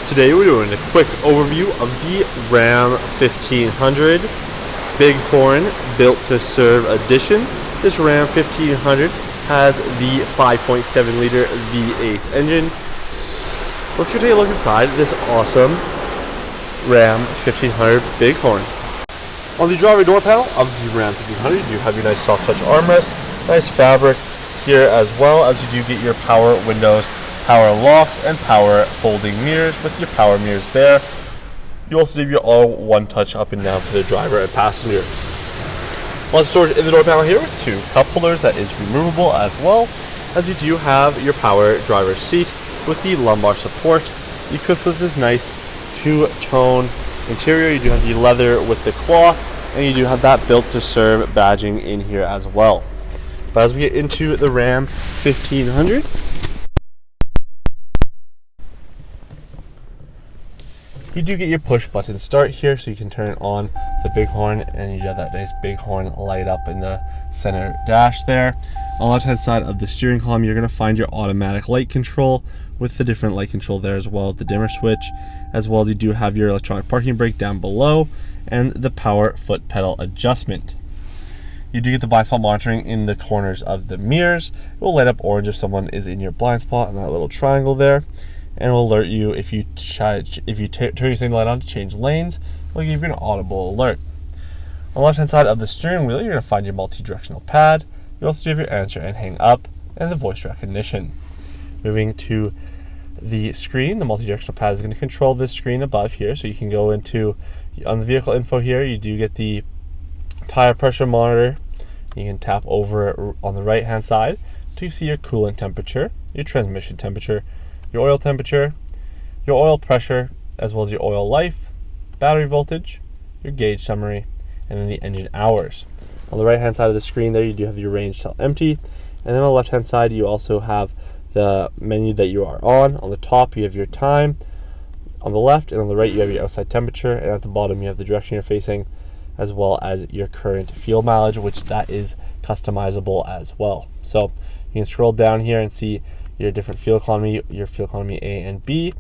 Today we're doing a quick overview of the Ram 1500 Bighorn Built to Serve Edition. This Ram 1500 has the 5.7 liter V8 engine. Let's go take a look inside this awesome Ram 1500 Bighorn. On the driver door panel of the Ram 1500, you do have your nice soft touch armrest, nice fabric here, as well as you do get your power windows, power locks, and power folding mirrors with your power mirrors there. You also do your all one touch up and down for the driver and passenger. One storage in the door panel here with two cup holders that is removable, as well as you do have your power driver's seat with the lumbar support. Equipped with this nice two-tone interior. You do have the leather with the cloth, and you do have that built to serve badging in here as well. But as we get into the Ram 1500, you do get your push button start here, so you can turn on the Bighorn, and you have that nice Bighorn light up in the center dash there. On the left hand side of the steering column, you're going to find your automatic light control with the different light control there, as well as the dimmer switch, as well as you do have your electronic parking brake down below and the power foot pedal adjustment. You do get the blind spot monitoring in the corners of the mirrors. It will light up orange if someone is in your blind spot in that little triangle there, and it will alert you if you turn your signal light on to change lanes. It will give you an audible alert. On the left hand side of the steering wheel, you're going to find your multi-directional pad. You also do have your answer and hang up and the voice recognition. Moving to the screen, the multi-directional pad is going to control this screen above here, so you can go into, on the vehicle info here, you do get the tire pressure monitor. You can tap over on the right hand side to see your coolant temperature, your transmission temperature, your oil temperature, your oil pressure, as well as your oil life, battery voltage, your gauge summary, and then the engine hours. On the right hand side of the screen there, you do have your range till empty, and then on the left hand side you also have the menu that you are on. On the top you have your time, on the left and on the right you have your outside temperature, and at the bottom you have the direction you're facing, as well as your current fuel mileage, which that is customizable as well. So you can scroll down here and see your different fuel economy, your fuel economy A and B,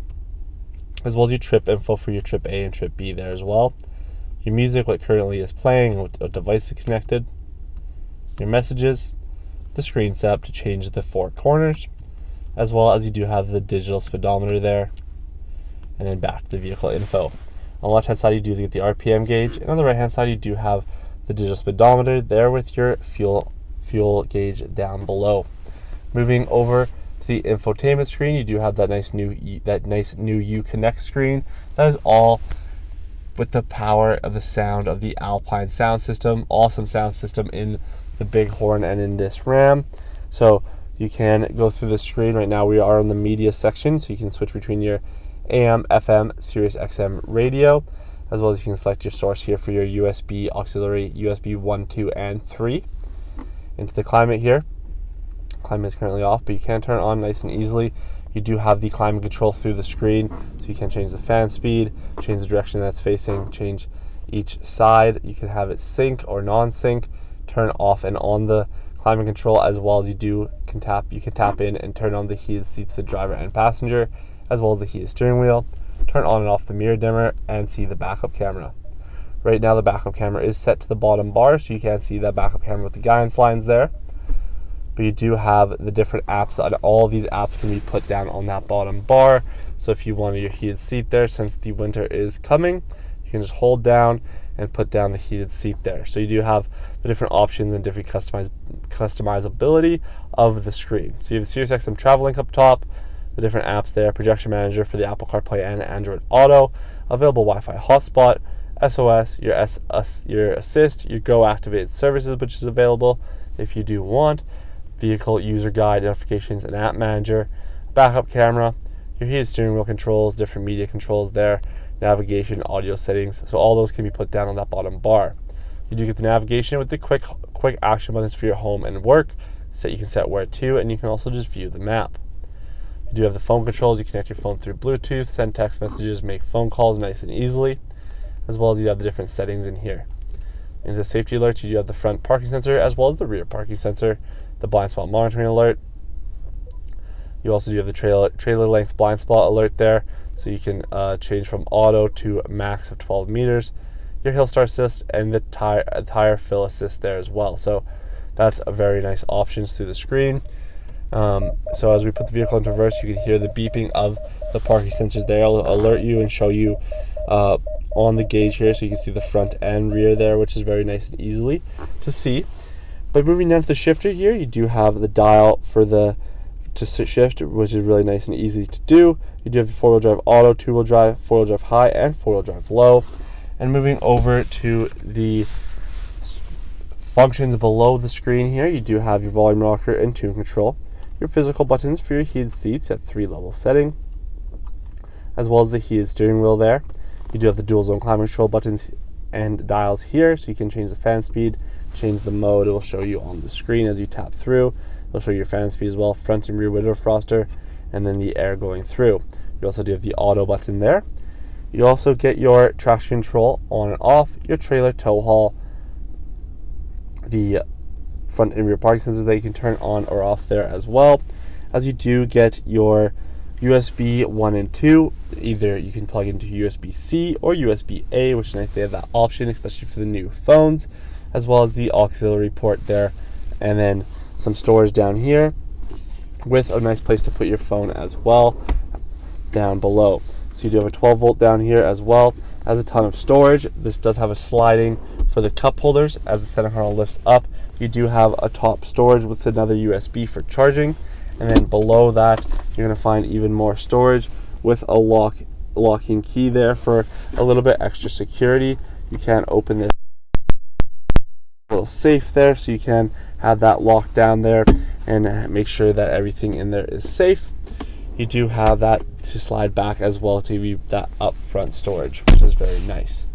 as well as your trip info for your trip A and trip B there as well. Your music, what currently is playing, what device is connected, your messages, the screen setup to change the four corners, as well as you do have the digital speedometer there, and then back to the vehicle info. On the left hand side you do get the RPM gauge, and on the right hand side you do have the digital speedometer there with your fuel gauge down below. Moving over to the infotainment screen, you do have that nice new Uconnect screen. That is all with the power of the sound of the Alpine sound system. Awesome sound system in the Bighorn and in this Ram. So you can go through the screen. Right now we are in the media section, so you can switch between your AM, FM, Sirius XM radio, as well as you can select your source here for your USB auxiliary, USB 1, 2, and 3. Into the climate here. Climate is currently off, but you can turn it on nice and easily. You do have the climate control through the screen, so you can change the fan speed, change the direction that's facing, change each side. You can have it sync or non-sync, turn off and on the climate control, as well as you can tap in and turn on the heated seats for the driver and passenger, as well as the heated steering wheel, turn on and off the mirror dimmer, and see the backup camera. Right now the backup camera is set to the bottom bar, so you can't see that backup camera with the guidance lines there. But you do have the different apps, and all of these apps can be put down on that bottom bar. So if you wanted your heated seat there, since the winter is coming, you can just hold down and put down the heated seat there. So you do have the different options and different customizability of the screen. So you have the Sirius XM Travel Link up top, the different apps there, projection manager for the Apple CarPlay and Android Auto, available Wi-Fi hotspot, SOS, your assist, your Go activated services, which is available if you do want, vehicle user guide, notifications, and app manager, backup camera, your heated steering wheel controls, different media controls there, navigation, audio settings. So all those can be put down on that bottom bar. You do get the navigation with the quick action buttons for your home and work. So you can set where to, and you can also just view the map. You do have the phone controls. You connect your phone through Bluetooth, send text messages, make phone calls nice and easily, as well as you have the different settings in here. In the safety alerts, you do have the front parking sensor as well as the rear parking sensor, the blind spot monitoring alert, You also do have the trailer length blind spot alert there, so you can change from auto to max of 12 meters. Your hill start assist and the tire fill assist there as well. So that's a very nice options through the screen. So as we put the vehicle into reverse, you can hear the beeping of the parking sensors there. It'll alert you and show you on the gauge here, so you can see the front and rear there, which is very nice and easily to see. But moving down to the shifter here, you do have the dial for to shift, which is really nice and easy to do. You do have 4-wheel drive auto, 2-wheel drive, 4-wheel drive high, and 4-wheel drive low. And moving over to the functions below the screen here, you do have your volume rocker and tune control, your physical buttons for your heated seats at 3-level setting, as well as the heated steering wheel there. You do have the dual zone climate control buttons and dials here, so you can change the fan speed, change the mode. It will show you on the screen as you tap through. It'll show you your fan speed as well, front and rear window defroster, and then the air going through. You also do have the auto button there. You also get your traction control on and off, your trailer tow haul, the front and rear parking sensors that you can turn on or off there as well. As you do get your USB 1 and 2, either you can plug into USB-C or USB-A, which is nice. They have that option, especially for the new phones, as well as the auxiliary port there, and then some storage down here with a nice place to put your phone as well down below. So you do have a 12 volt down here as well as a ton of storage. This does have a sliding for the cup holders. As the center console lifts up, you do have a top storage with another USB for charging, and then below that you're going to find even more storage with a locking key there for a little bit extra security. You can open this little safe there, so you can have that locked down there and make sure that everything in there is safe. You do have that to slide back as well to be that up front storage, which is very nice.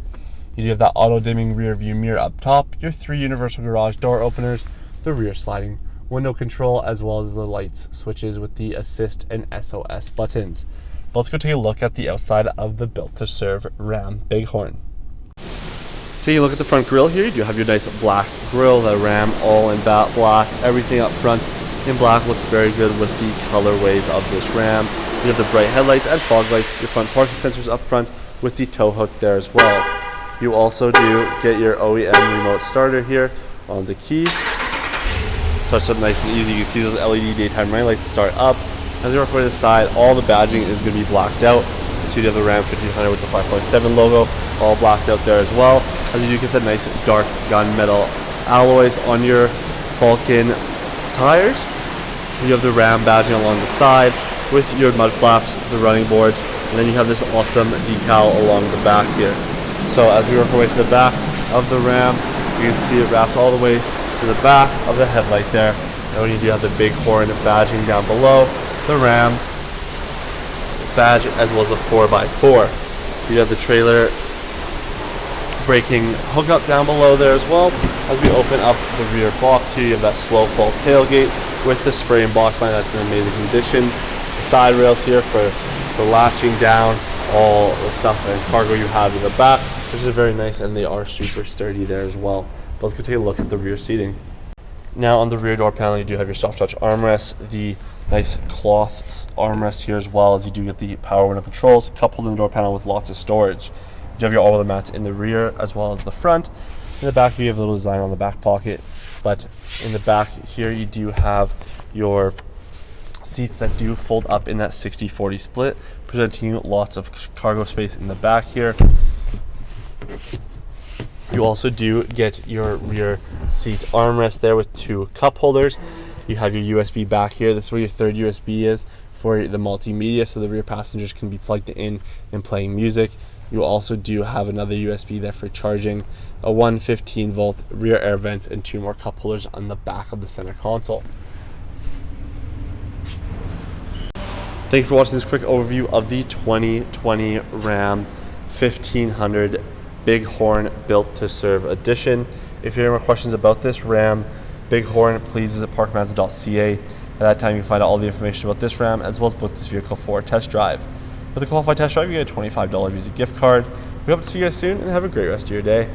You do have that auto dimming rear view mirror up top, your 3 universal garage door openers, the rear sliding window control, as well as the lights switches with the assist and SOS buttons. But let's go take a look at the outside of the built to serve Ram Bighorn. Taking a look at the front grille here, you do have your nice black grille, the Ram all in black, everything up front in black looks very good with the colorways of this Ram. You have the bright headlights and fog lights, your front parking sensors up front with the tow hook there as well. You also do get your OEM remote starter here on the key. Starts up nice and easy. You can see those LED daytime running lights start up. As you work over to the side, all the badging is going to be blacked out. So you have the Ram 1500 with the 5.7 logo, all blacked out there as well. As you do get the nice dark gunmetal alloys on your Falcon tires. You have the Ram badging along the side with your mud flaps, the running boards, and then you have this awesome decal along the back here. So as we work our way to the back of the Ram, you can see it wraps all the way to the back of the headlight there. And when you do have the Bighorn badging down below, the Ram badge as well as a 4x4. You have the trailer braking hookup down below there as well. As we open up the rear box here, you have that slow fall tailgate with the spray and box line that's in amazing condition. The side rails here for latching down all the stuff and cargo you have in the back, which is very nice, and they are super sturdy there as well. But let's go take a look at the rear seating. Now on the rear door panel, you do have your soft touch armrest, the nice cloth armrest here, as well as you do get the power window controls coupled in the door panel with lots of storage. You have your all-weather mats in the rear as well as the front. In the back, you have a little design on the back pocket, but in the back here, you do have your seats that do fold up in that 60-40 split, presenting you lots of cargo space in the back here. You also do get your rear seat armrest there with 2 cup holders. You have your USB back here. This is where your third USB is for the multimedia, so the rear passengers can be plugged in and playing music. You also do have another USB there for charging, a 115 volt rear air vents, and 2 more cup holders on the back of the center console. Thank you for watching this quick overview of the 2020 Ram 1500 Bighorn Built to Serve Edition. If you have any more questions about this Ram Bighorn, please visit parkmazda.ca. At that time, you can find out all the information about this Ram, as well as book this vehicle for a test drive. With a qualified test drive, you get a $25 Visa gift card. We hope to see you guys soon, and have a great rest of your day.